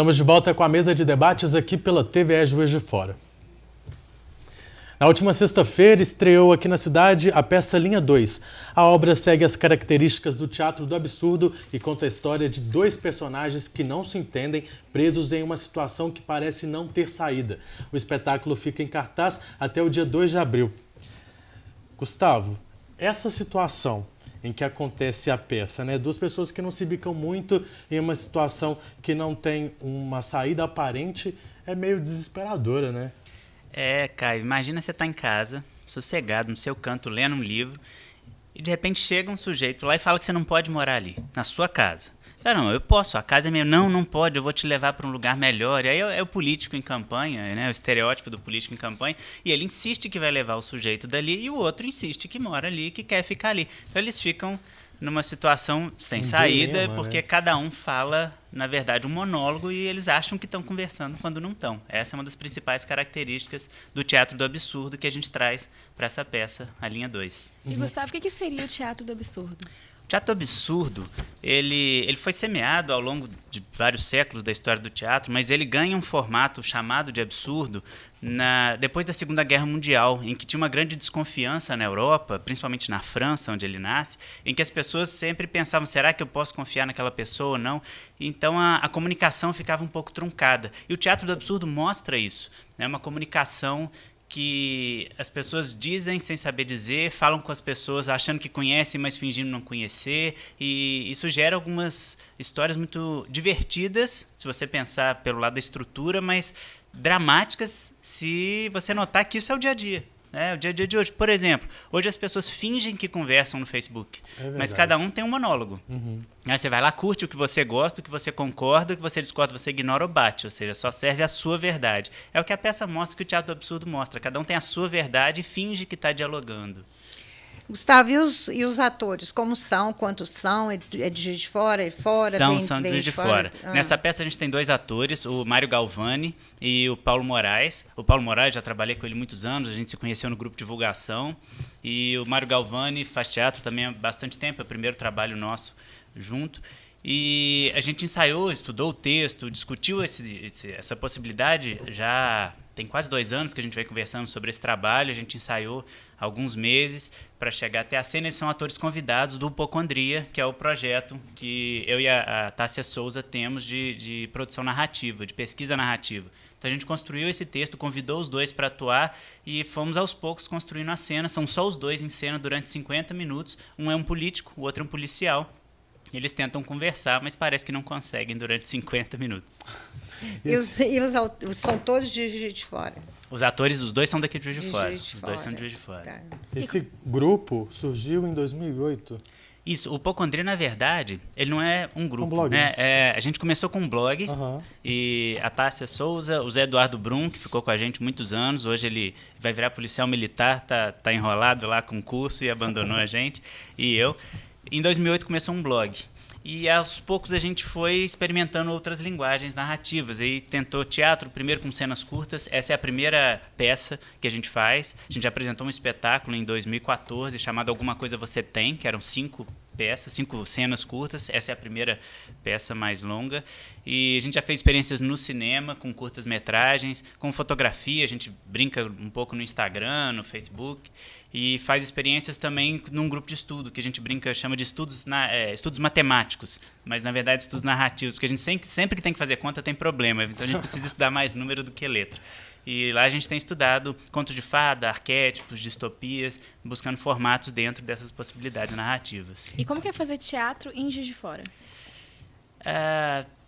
Estamos de volta com a mesa de debates aqui pela TVE Juiz de Fora. Na última sexta-feira, estreou aqui na cidade a peça Linha 2. A obra segue as características do teatro do absurdo e conta a história de dois personagens que não se entendem, presos em uma situação que parece não ter saída. O espetáculo fica em cartaz até o dia 2 de abril. Gustavo, essa situação em que acontece a peça, né? Duas pessoas que não se bicam muito em uma situação que não tem uma saída aparente, é meio desesperadora, né? Caio, imagina você estar em casa, sossegado, no seu canto, lendo um livro, e de repente chega um sujeito lá e fala que você não pode morar ali, na sua casa. Você fala, não, eu posso, a casa é minha. Não, não pode, eu vou te levar para um lugar melhor. E aí é o político em campanha, né, o estereótipo do político em campanha, e ele insiste que vai levar o sujeito dali, e o outro insiste que mora ali, que quer ficar ali. Então eles ficam numa situação sem saída, dilema, porque né? Cada um fala, na verdade, um monólogo e eles acham que estão conversando quando não estão. Essa é uma das principais características do teatro do absurdo que a gente traz para essa peça, a Linha 2. E, Gustavo, o que seria o teatro do absurdo? O teatro do absurdo, ele foi semeado ao longo de vários séculos da história do teatro, mas ele ganha um formato chamado de absurdo depois da Segunda Guerra Mundial, em que tinha uma grande desconfiança na Europa, principalmente na França, onde ele nasce, em que as pessoas sempre pensavam, será que eu posso confiar naquela pessoa ou não? Então a comunicação ficava um pouco truncada. E o teatro do absurdo mostra isso, né? Uma comunicação que as pessoas dizem sem saber dizer, falam com as pessoas achando que conhecem, mas fingindo não conhecer, e isso gera algumas histórias muito divertidas, se você pensar pelo lado da estrutura, mas dramáticas se você notar que isso é o dia a dia. O dia a dia de hoje. Por exemplo, hoje as pessoas fingem que conversam no Facebook, mas cada um tem um monólogo. Aí você vai lá, curte o que você gosta, o que você concorda, o que você discorda, você ignora ou bate, ou seja, só serve a sua verdade. É o que a peça mostra, que o teatro do absurdo mostra. Cada um tem a sua verdade e finge que está dialogando. Gustavo, e os atores? Como são? Quantos são? É de Juiz de Fora? É fora? São de Juiz de Fora. Nessa peça a gente tem dois atores, o Mário Galvani e o Paulo Moraes. O Paulo Moraes, já trabalhei com ele muitos anos, a gente se conheceu no grupo de divulgação. E o Mário Galvani faz teatro também há bastante tempo, é o primeiro trabalho nosso junto. E a gente ensaiou, estudou o texto, discutiu essa possibilidade. Já tem quase 2 anos que a gente vem conversando sobre esse trabalho, a gente ensaiou alguns meses para chegar até a cena. Eles são atores convidados do Hipocondria, que é o projeto que eu e a Tássia Souza temos de produção narrativa, de pesquisa narrativa. Então a gente construiu esse texto, convidou os dois para atuar e fomos aos poucos construindo a cena. São só os dois em cena durante 50 minutos. Um é um político, o outro é um policial. Eles tentam conversar, mas parece que não conseguem durante 50 minutos. São todos de Juiz de Fora? Os atores, os dois são daqui de Juiz de Fora. Os dois são de Juiz de Fora. Tá. Esse grupo surgiu em 2008. Isso, o Hipocondria, na verdade, ele não é um grupo. Um blog, né? A gente começou com um blog, e a Tássia Souza, o Zé Eduardo Brum, que ficou com a gente muitos anos, hoje ele vai virar policial militar, tá enrolado lá com o curso e abandonou a gente, e eu. Em 2008 começou um blog. E aos poucos a gente foi experimentando outras linguagens narrativas. E tentou teatro, primeiro com cenas curtas. Essa é a primeira peça que a gente faz. A gente apresentou um espetáculo em 2014 chamado Alguma Coisa Você Tem, que eram 5 peças, 5 cenas curtas. Essa é a primeira peça mais longa. E a gente já fez experiências no cinema, com curtas-metragens, com fotografia. A gente brinca um pouco no Instagram, no Facebook. E faz experiências também num grupo de estudo, que a gente chama de estudos matemáticos, mas na verdade estudos narrativos, porque a gente sempre que tem que fazer conta tem problema, então a gente precisa estudar mais número do que letra. E lá a gente tem estudado contos de fada, arquétipos, distopias, buscando formatos dentro dessas possibilidades narrativas. E como que é fazer teatro em Juiz de Fora?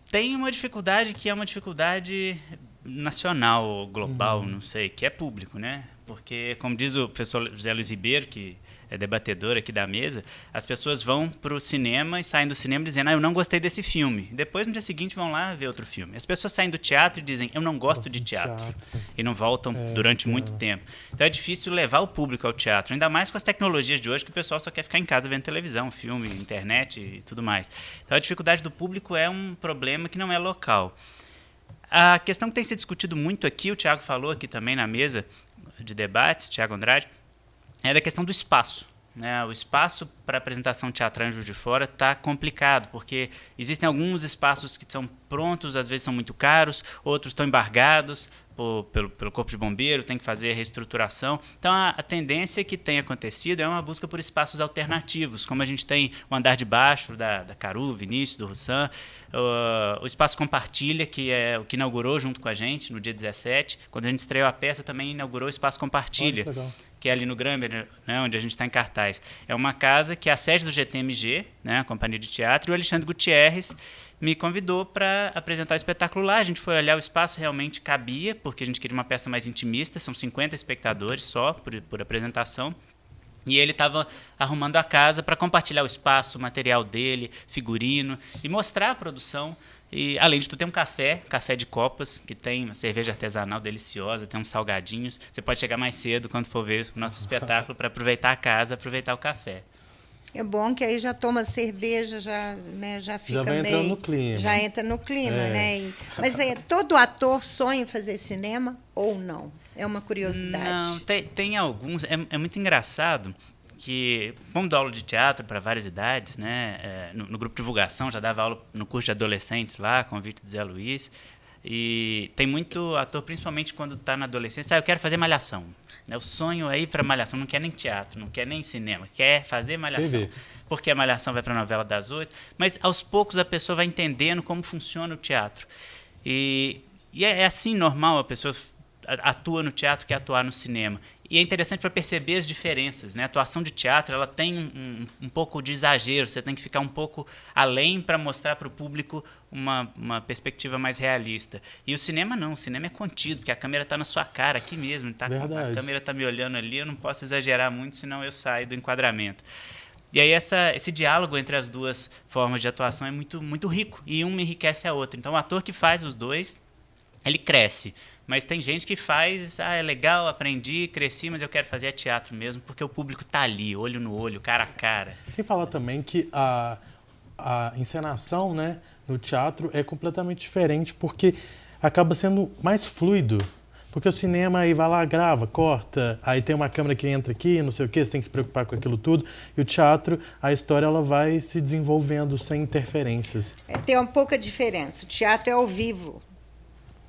Tem uma dificuldade que é uma dificuldade nacional ou global, não sei, que é público, né? Porque, como diz o professor José Luiz Ribeiro, que é debatedor aqui da mesa, as pessoas vão para o cinema e saem do cinema dizendo, eu não gostei desse filme. Depois, no dia seguinte, vão lá ver outro filme. As pessoas saem do teatro e dizem, eu não gosto de teatro. E não voltam durante muito tempo. Então é difícil levar o público ao teatro, ainda mais com as tecnologias de hoje, que o pessoal só quer ficar em casa vendo televisão, filme, internet e tudo mais. Então a dificuldade do público é um problema que não é local. A questão que tem sido discutido muito aqui, o Thiago falou aqui também na mesa de debates, Thiago Andrade, é da questão do espaço. né? O espaço para apresentação teatral em Juiz de Fora está complicado, porque existem alguns espaços que são prontos, às vezes são muito caros, outros estão embargados pelo Corpo de Bombeiro, tem que fazer reestruturação. Então, a tendência que tem acontecido é uma busca por espaços alternativos, como a gente tem o Andar de Baixo, da Caru, Vinícius, do Russan, o Espaço Compartilha, que é o que inaugurou junto com a gente no dia 17. Quando a gente estreou a peça, também inaugurou o Espaço Compartilha, que é ali no Gramber, né, onde a gente está em cartaz. É uma casa que é a sede do GTMG, né, a Companhia de Teatro, e o Alexandre Gutierrez me convidou para apresentar o espetáculo lá. A gente foi olhar, o espaço realmente cabia, porque a gente queria uma peça mais intimista, são 50 espectadores só por apresentação. E ele estava arrumando a casa para compartilhar o espaço, o material dele, figurino, e mostrar a produção. E, além de tudo, tem um café de copas, que tem uma cerveja artesanal deliciosa, tem uns salgadinhos. Você pode chegar mais cedo quando for ver o nosso espetáculo para aproveitar a casa, aproveitar o café. É bom que aí já toma cerveja, já fica já vai meio... entrando no clima. Já entra no clima, né? Mas todo ator sonha em fazer cinema ou não? É uma curiosidade. Não, tem alguns. É muito engraçado que, como dou aula de teatro para várias idades, né? No grupo de divulgação, já dava aula no curso de adolescentes lá, convite do Zé Luiz. E tem muito ator, principalmente quando está na adolescência, eu quero fazer malhação. O sonho é ir para malhação, não quer nem teatro, não quer nem cinema, quer fazer malhação. Porque a malhação vai para a novela das 8, mas aos poucos a pessoa vai entendendo como funciona o teatro. E é assim normal, a pessoa atua no teatro que atuar no cinema. E é interessante para perceber as diferenças, né? A atuação de teatro, ela tem um pouco de exagero, você tem que ficar um pouco além para mostrar para o público uma perspectiva mais realista. E o cinema não, o cinema é contido, porque a câmera está na sua cara, aqui mesmo, a câmera está me olhando ali, eu não posso exagerar muito, senão eu saio do enquadramento. E aí esse diálogo entre as duas formas de atuação é muito, muito rico, e uma enriquece a outra. Então o ator que faz os dois, ele cresce. Mas tem gente que faz, é legal, aprendi, cresci, mas eu quero fazer teatro mesmo, porque o público está ali, olho no olho, cara a cara. Sem falar também que a encenação, né, no teatro é completamente diferente, porque acaba sendo mais fluido. Porque o cinema aí vai lá, grava, corta, aí tem uma câmera que entra aqui, não sei o quê, você tem que se preocupar com aquilo tudo. E o teatro, a história ela vai se desenvolvendo sem interferências. Tem uma pouca diferença. O teatro é ao vivo.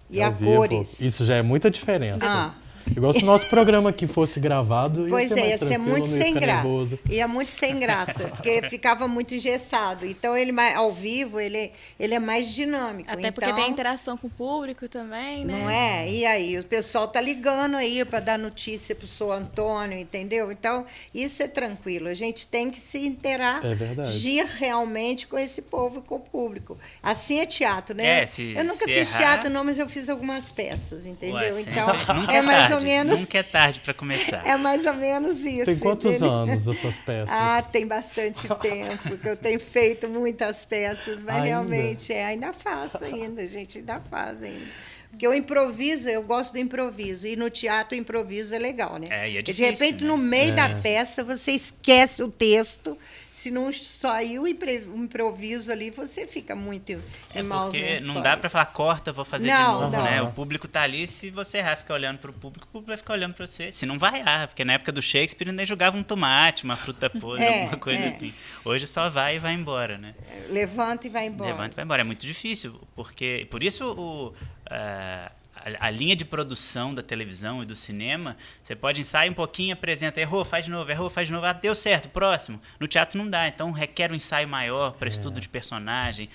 E ao a vivo. Cores. Isso já é muita diferença. Igual se o nosso programa aqui fosse gravado, ia ser muito sem graça. Ia muito sem graça, porque ficava muito engessado. Então, ao vivo, ele é mais dinâmico. Até porque tem interação com o público também, né? Não é? E aí, o pessoal tá ligando aí para dar notícia pro seu Antônio, entendeu? Então, isso é tranquilo. A gente tem que se interagir realmente com esse povo e com o público. Assim é teatro, né? Eu nunca fiz teatro, não, mas eu fiz algumas peças, entendeu? Então, é mais ou menos... Nunca é tarde para começar. É mais ou menos isso. Tem quantos anos as suas peças? Tem bastante tempo, que eu tenho feito muitas peças, mas realmente ainda faço ainda, a gente ainda faz ainda. Porque eu improviso, eu gosto do improviso. E no teatro o improviso é legal, né? E é difícil, de repente, no meio da peça, você esquece o texto. Se não sair o improviso ali, você fica muito em maus lençóis. Porque não dá para falar, corta, vou fazer de novo, né? O público tá ali, se você errar, fica olhando para o público vai ficar olhando para você. Se não vai errar, porque na época do Shakespeare ainda jogava um tomate, uma fruta podre, alguma coisa assim. Hoje só vai e vai embora, né? Levanta e vai embora. Levanta e vai embora. É muito difícil, porque por isso a linha de produção da televisão e do cinema, você pode ensaiar um pouquinho, apresenta, errou, faz de novo, deu certo, próximo. No teatro não dá, então requer um ensaio maior para estudo de personagem,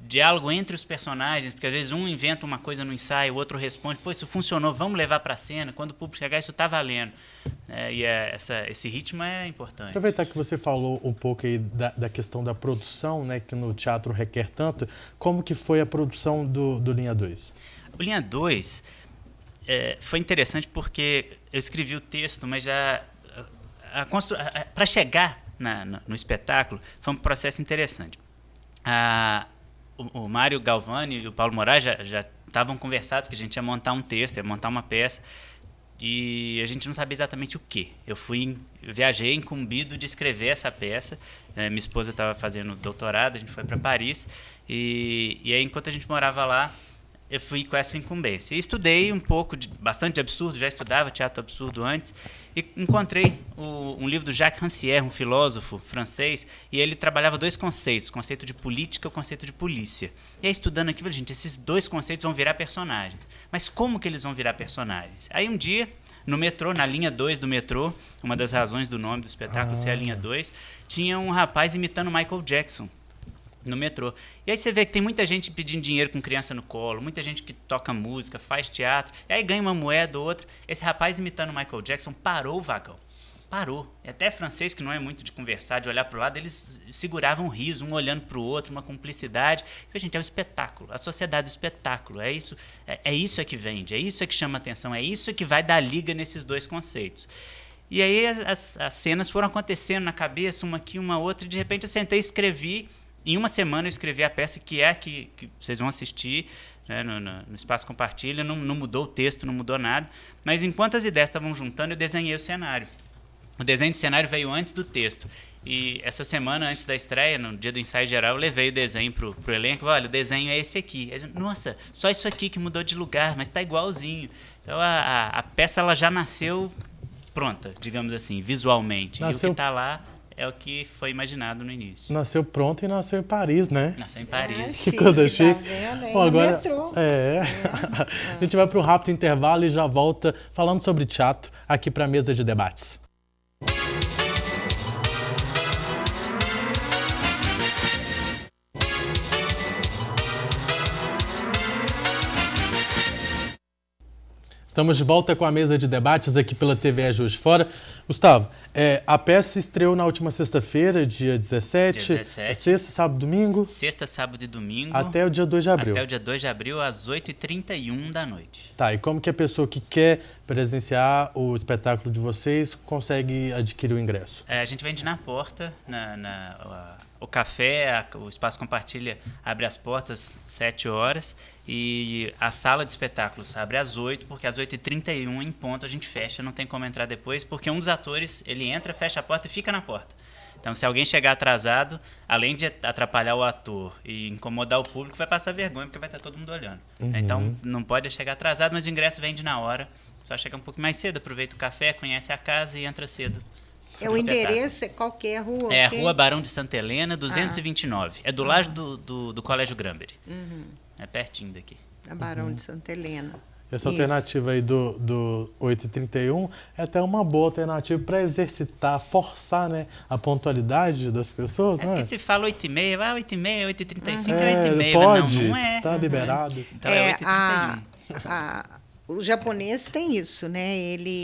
diálogo entre os personagens, porque às vezes um inventa uma coisa no ensaio, o outro responde, pô, isso funcionou, vamos levar para a cena, quando o público chegar, isso está valendo. Esse ritmo é importante. Aproveitar que você falou um pouco aí da questão da produção, né, que no teatro requer tanto, como que foi a produção do Linha 2? O Linha 2 foi interessante porque eu escrevi o texto, mas já para chegar no espetáculo foi um processo interessante. O Mário Galvani e o Paulo Moraes já estavam conversados que a gente ia montar um texto, ia montar uma peça, e a gente não sabia exatamente o quê. Eu viajei incumbido de escrever essa peça. Minha esposa estava fazendo doutorado, a gente foi para Paris, e aí enquanto a gente morava lá, eu fui com essa incumbência. E estudei um pouco, bastante absurdo, já estudava teatro absurdo antes, e encontrei um livro do Jacques Rancière, um filósofo francês, e ele trabalhava dois conceitos, o conceito de política e o conceito de polícia. E aí, estudando aquilo, gente, esses dois conceitos vão virar personagens. Mas como que eles vão virar personagens? Aí um dia, no metrô, na linha 2 do metrô, uma das razões do nome do espetáculo ser a linha 2, tinha um rapaz imitando Michael Jackson no metrô. E aí você vê que tem muita gente pedindo dinheiro com criança no colo, muita gente que toca música, faz teatro, e aí ganha uma moeda ou outra. Esse rapaz imitando Michael Jackson parou o vagão. Parou. E até francês, que não é muito de conversar, de olhar para o lado, eles seguravam um riso, um olhando para o outro, uma cumplicidade. E, gente, é o espetáculo, a sociedade do espetáculo. É isso que vende, é isso que chama atenção, é isso que vai dar liga nesses dois conceitos. E aí as cenas foram acontecendo na cabeça, uma aqui, uma outra, e de repente eu sentei e escrevi. Em uma semana eu escrevi a peça que vocês vão assistir, né, no Espaço Compartilha. Não mudou o texto, não mudou nada. Mas enquanto as ideias estavam juntando, eu desenhei o cenário. O desenho do cenário veio antes do texto. E essa semana, antes da estreia, no dia do ensaio geral, eu levei o desenho pro elenco. Olha, o desenho é esse aqui. Eles, nossa, só isso aqui que mudou de lugar, mas está igualzinho. Então a peça ela já nasceu pronta, digamos assim, visualmente. E o que está lá é o que foi imaginado no início. Nasceu pronto e nasceu em Paris, né? Nasceu em Paris. Que coisa chique. Tá vendo, hein? Bom, agora, Metrô. A gente vai para um rápido intervalo e já volta falando sobre teatro aqui para a mesa de debates. Estamos de volta com a mesa de debates aqui pela TV Juiz de Fora. Gustavo, a peça estreou na última sexta-feira, dia 17. Dia 17. Sexta, sábado, domingo. Sexta, sábado e domingo. Até o dia 2 de abril. Até o dia 2 de abril, às 8h31 da noite. Tá, e como que a pessoa que quer presenciar o espetáculo de vocês consegue adquirir o ingresso? A gente vende na porta, o café, o Espaço Compartilha abre as portas às 7 horas e a sala de espetáculos abre às 8, porque às 8h31 em ponto a gente fecha, não tem como entrar depois, porque um dos atores, ele entra, fecha a porta e fica na porta. Então, se alguém chegar atrasado, além de atrapalhar o ator e incomodar o público, vai passar vergonha, porque vai estar todo mundo olhando. Uhum. Então, não pode chegar atrasado, mas o ingresso vende na hora. Só chega um pouco mais cedo, aproveita o café, conhece a casa e entra cedo. O endereço é qualquer rua? É a Rua Barão de Santa Helena, 229. É do lado do Colégio Grambery. Uhum. É pertinho daqui. A Barão de Santa Helena. Essa alternativa aí do 8h31 é até uma boa alternativa para exercitar, forçar, né, a pontualidade das pessoas. É não porque se fala 8h30, 8h30, 8h35 é 8h30. pode, não é. tá liberado. Então é 8h31. O japonês tem isso, né?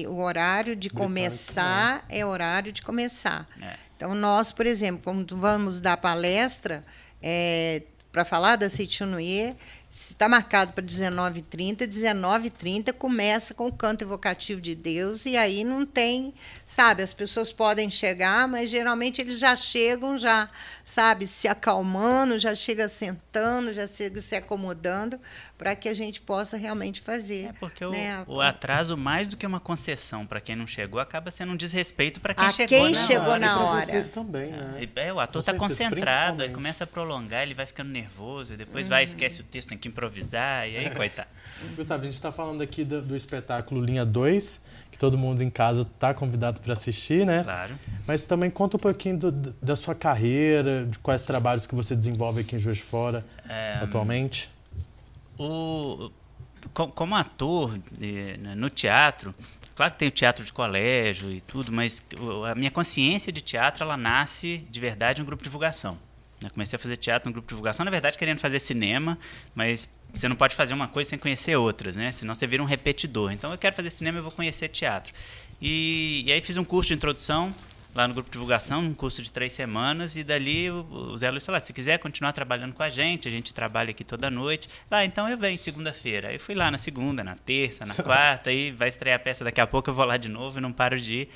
O horário de começar é horário de começar. É. Então, nós, por exemplo, quando vamos dar palestra para falar da Seichunuye, está marcado para 19h30, 19h30 começa com o canto evocativo de Deus, e aí não tem, sabe, as pessoas podem chegar, mas geralmente eles já chegam, já, sabe, se acalmando, já chega sentando, já chega se acomodando, para que a gente possa realmente fazer. É porque né? o atraso, mais do que uma concessão para quem não chegou, acaba sendo um desrespeito para quem chegou na hora. E para vocês também, né? O ator está concentrado, aí começa a prolongar, ele vai ficando nervoso, e depois esquece o texto, tem que improvisar, e aí, coitado. Gustavo, a gente está falando aqui do espetáculo Linha 2, que todo mundo em casa está convidado para assistir, né? Claro. Mas também conta um pouquinho da sua carreira, de quais trabalhos que você desenvolve aqui em Juiz de Fora atualmente. Como ator no teatro, claro que tem o teatro de colégio e tudo, mas a minha consciência de teatro, ela nasce de verdade no grupo de divulgação. Eu comecei a fazer teatro no grupo de divulgação, na verdade querendo fazer cinema, mas você não pode fazer uma coisa sem conhecer outras, né? Senão você vira um repetidor. Então eu quero fazer cinema, eu vou conhecer teatro. E aí fiz um curso de introdução lá no grupo de divulgação, um curso de 3 semanas, e dali o Zé Luiz falou, se quiser continuar trabalhando com a gente trabalha aqui toda noite. Então eu venho segunda-feira. Aí eu fui lá na segunda, na terça, na quarta, aí vai estrear a peça daqui a pouco, eu vou lá de novo e não paro de ir.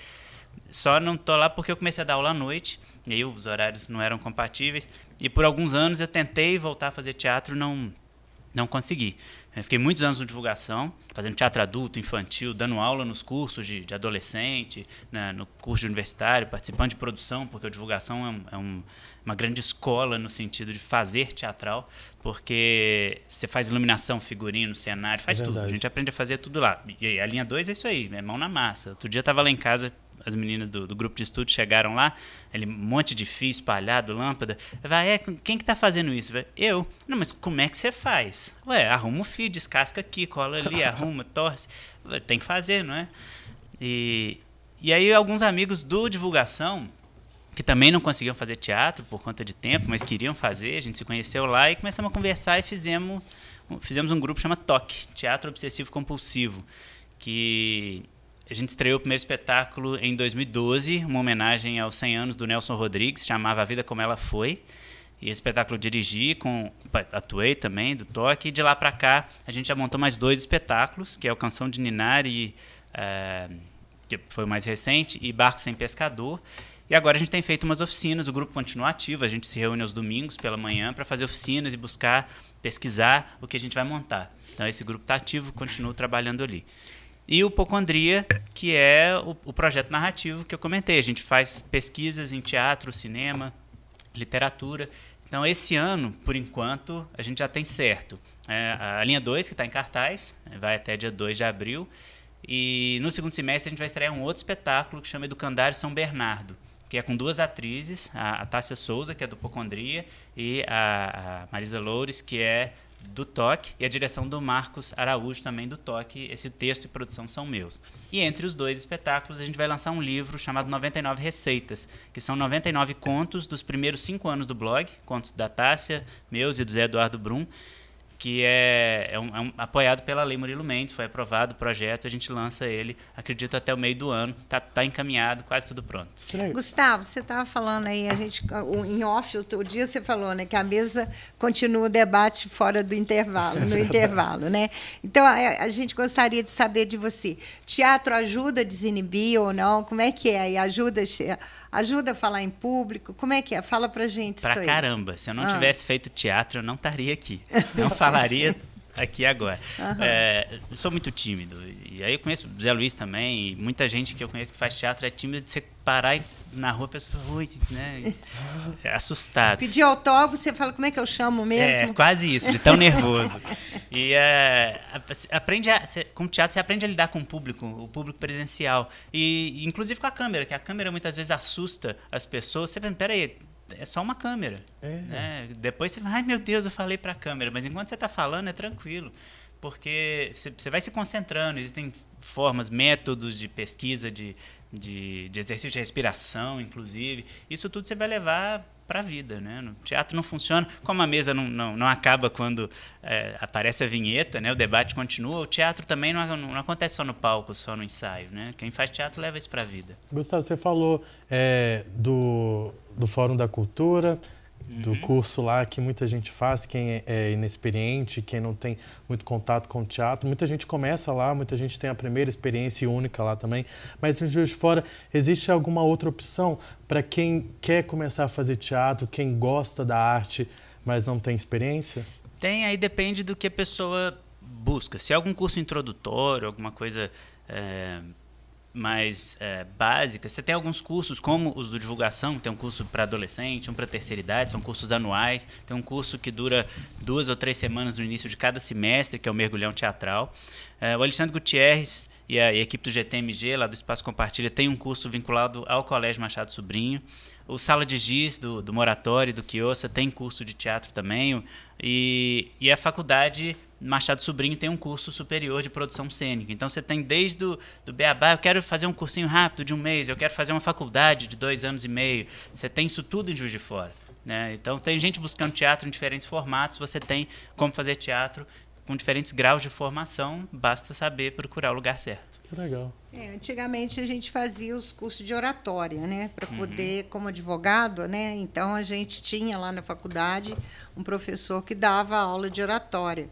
Só não tô lá porque eu comecei a dar aula à noite, e aí os horários não eram compatíveis, e por alguns anos eu tentei voltar a fazer teatro, não Não consegui. Eu fiquei muitos anos no divulgação, fazendo teatro adulto, infantil, dando aula nos cursos de adolescente, né, no curso de universitário, participando de produção, porque a divulgação é uma grande escola no sentido de fazer teatral, porque você faz iluminação, figurino, cenário, faz tudo. A gente aprende a fazer tudo lá. E a linha 2 é isso aí, mão na massa. Outro dia eu estava lá em casa, as meninas do grupo de estudo chegaram lá, um monte de fio espalhado, lâmpada. Vai, quem que tá fazendo isso? Eu. Não, mas como é que você faz? Arruma o fio, descasca aqui, cola ali, arruma, torce. Tem que fazer, não é? E aí alguns amigos do divulgação, que também não conseguiam fazer teatro por conta de tempo, mas queriam fazer, a gente se conheceu lá e começamos a conversar e fizemos um grupo que chama TOC, Teatro Obsessivo Compulsivo, que a gente estreou o primeiro espetáculo em 2012, uma homenagem aos 100 anos do Nelson Rodrigues, chamava A Vida Como Ela Foi. E esse espetáculo eu dirigi, atuei também, do TOC. E de lá para cá, a gente já montou mais 2 espetáculos, que é o Canção de Ninar, que foi o mais recente, e Barco Sem Pescador. E agora a gente tem feito umas oficinas, o grupo continua ativo, a gente se reúne aos domingos pela manhã para fazer oficinas e buscar pesquisar o que a gente vai montar. Então esse grupo está ativo, continua trabalhando ali. E o Hipocondria, que é o projeto narrativo que eu comentei. A gente faz pesquisas em teatro, cinema, literatura. Então, esse ano, por enquanto, a gente já tem certo. A linha 2, que está em cartaz, vai até dia 2 de abril. E no segundo semestre a gente vai estrear um outro espetáculo que chama Educandário São Bernardo, que é com 2 atrizes, a Tássia Souza, que é do Hipocondria, e a Marisa Loures, que é do TOC, e a direção do Marcos Araújo, também do TOC. Esse texto e produção são meus. E entre os 2 espetáculos, a gente vai lançar um livro chamado 99 Receitas, que são 99 contos dos primeiros 5 anos do blog, contos da Tássia, meus e do Zé Eduardo Brum, que é apoiado pela Lei Murilo Mendes, foi aprovado o projeto, a gente lança ele, acredito, até o meio do ano, tá encaminhado, quase tudo pronto. Gustavo, você estava falando aí, em off, outro dia você falou, né, que a mesa continua o debate fora do intervalo, no intervalo, né? Então, a gente gostaria de saber de você, teatro ajuda a desinibir ou não? Como é que é aí? Ajuda a falar em público? Como é que é? Fala pra gente isso aí. Pra caramba. Se eu não tivesse feito teatro, eu não estaria aqui. Não falaria aqui agora. Eu sou muito tímido. E aí eu conheço o Zé Luiz também. E muita gente que eu conheço que faz teatro é tímida de você parar na rua, a pessoa fala, né? É assustado. Pedir autógrafo, você fala, como é que eu chamo mesmo? É, quase isso, de tão nervoso. E com o teatro você aprende a lidar com o público presencial. E inclusive com a câmera, que a câmera muitas vezes assusta as pessoas. Você pensa, peraí, é só uma câmera. Né? Depois você fala, ai meu Deus, eu falei para a câmera. Mas enquanto você está falando, é tranquilo. Porque você vai se concentrando, existem formas, métodos de pesquisa, de exercício de respiração, inclusive. Isso tudo você vai levar para a vida, né? No teatro não funciona, como a mesa não acaba quando aparece a vinheta, né? O debate continua. O teatro também não acontece só no palco, só no ensaio, né? Quem faz teatro leva isso para a vida. Gustavo, você falou do Fórum da Cultura, do curso lá que muita gente faz, quem é inexperiente, quem não tem muito contato com o teatro. Muita gente começa lá, muita gente tem a primeira experiência única lá também. Mas em Juiz de Fora, existe alguma outra opção para quem quer começar a fazer teatro, quem gosta da arte, mas não tem experiência? Tem, aí depende do que a pessoa busca. Se é algum curso introdutório, alguma coisa mais básica, você tem alguns cursos, como os do divulgação, tem um curso para adolescente, um para terceira idade, são cursos anuais, tem um curso que dura 2 ou 3 semanas no início de cada semestre, que é o Mergulhão Teatral. O Alexandre Gutierrez e a equipe do GTMG, lá do Espaço Compartilha, tem um curso vinculado ao Colégio Machado Sobrinho. O Sala de Giz, do Moratório, do Quioça, tem curso de teatro também. E a faculdade Machado Sobrinho tem um curso superior de produção cênica. Então você tem desde do beabá, eu quero fazer um cursinho rápido de 1 mês, eu quero fazer uma faculdade de 2 anos e meio. Você tem isso tudo em Juiz de Fora, né? Então tem gente buscando teatro em diferentes formatos, você tem como fazer teatro com diferentes graus de formação, basta saber procurar o lugar certo. Que legal. Antigamente a gente fazia os cursos de oratória, né, para poder, como advogado, né, então a gente tinha lá na faculdade um professor que dava aula de oratória.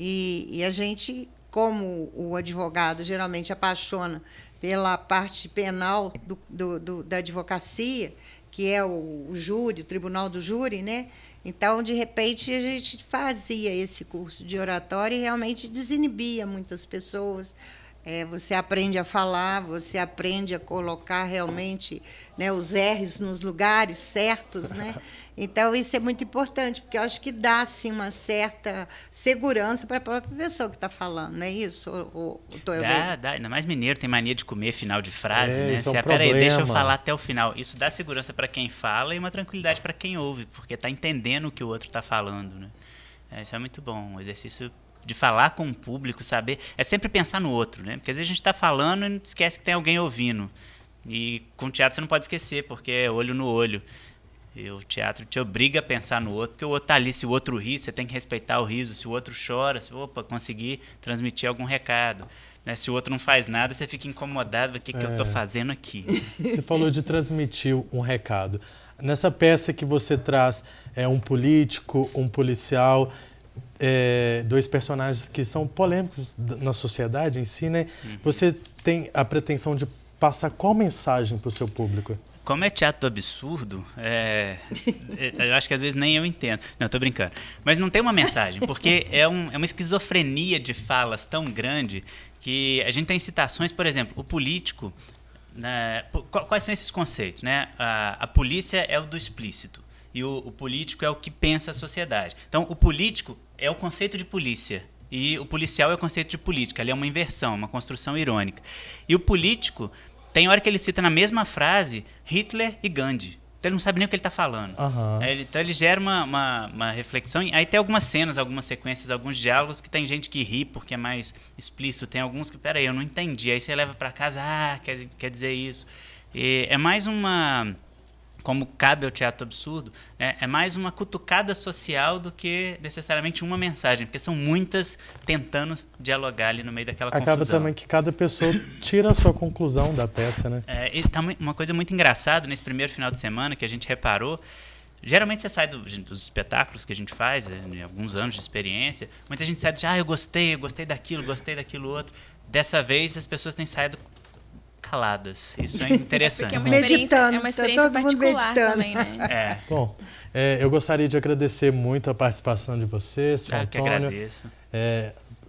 E a gente, como o advogado geralmente apaixona pela parte penal da advocacia, que é o júri, o tribunal do júri, né? Então, de repente, a gente fazia esse curso de oratória e realmente desinibia muitas pessoas. Você aprende a falar, você aprende a colocar realmente, né, os R's nos lugares certos, né? Então, isso é muito importante, porque eu acho que dá assim, uma certa segurança para a própria pessoa que está falando, não é isso? Dá, ainda mais mineiro tem mania de comer final de frase, né? Isso é um Peraí, problema. deixa eu falar até o final. Isso dá segurança para quem fala e uma tranquilidade para quem ouve, porque está entendendo o que o outro está falando, né? Isso é muito bom, um exercício de falar com o público, saber. É sempre pensar no outro, né? Porque às vezes a gente está falando e esquece que tem alguém ouvindo. E com o teatro você não pode esquecer, porque é olho no olho. E o teatro te obriga a pensar no outro, porque o outro está ali, se o outro ri, você tem que respeitar o riso. Se o outro chora, conseguir transmitir algum recado. Né? Se o outro não faz nada, você fica incomodado, o que eu estou fazendo aqui? Você falou de transmitir um recado. Nessa peça que você traz um político, um policial, dois personagens que são polêmicos na sociedade em si, né? Você tem a pretensão de passar qual mensagem para o seu público? Como é teatro do absurdo, eu acho que às vezes nem eu entendo. Não, estou brincando. Mas não tem uma mensagem, porque é uma esquizofrenia de falas tão grande que a gente tem citações, por exemplo, o político. Né, quais são esses conceitos? Né? A polícia é o do explícito e o político é o que pensa a sociedade. Então, o político é o conceito de polícia e o policial é o conceito de política. Ali é uma inversão, uma construção irônica. E o político... Tem hora que ele cita na mesma frase Hitler e Gandhi. Então ele não sabe nem o que ele está falando. Então ele gera uma reflexão. Aí tem algumas cenas, algumas sequências, alguns diálogos que tem gente que ri porque é mais explícito. Tem alguns que, peraí, eu não entendi. Aí você leva para casa, quer dizer isso. E é mais uma... Como cabe ao teatro absurdo, né? É mais uma cutucada social do que necessariamente uma mensagem, porque são muitas tentando dialogar ali no meio daquela confusão. Acaba também que cada pessoa tira a sua conclusão da peça, né? E tá uma coisa muito engraçada nesse primeiro final de semana que a gente reparou. Geralmente você sai dos espetáculos que a gente faz, em alguns anos de experiência, muita gente sai de eu gostei daquilo outro. Dessa vez as pessoas têm saído caladas. Isso é interessante. Porque meditando, é uma experiência particular também, né? Bom, eu gostaria de agradecer muito a participação de vocês, Antônio. Que agradeço.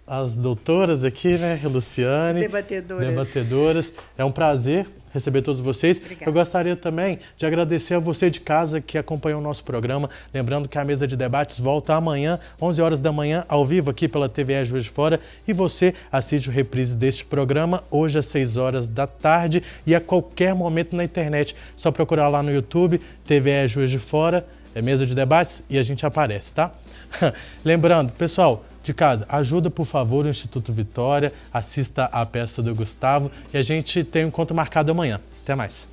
As doutoras aqui, né, Luciane. Debatedoras. É um prazer receber todos vocês. Obrigada. Eu gostaria também de agradecer a você de casa que acompanhou o nosso programa. Lembrando que a mesa de debates volta amanhã, 11 horas da manhã, ao vivo aqui pela TVE Juiz de Fora. E você assiste o reprise deste programa hoje às 6 horas da tarde e a qualquer momento na internet. Só procurar lá no YouTube, TVE Juiz de Fora, mesa de debates, e a gente aparece, tá? Lembrando, pessoal, de casa, ajuda, por favor, o Instituto Vitória, assista a peça do Gustavo e a gente tem um encontro marcado amanhã. Até mais.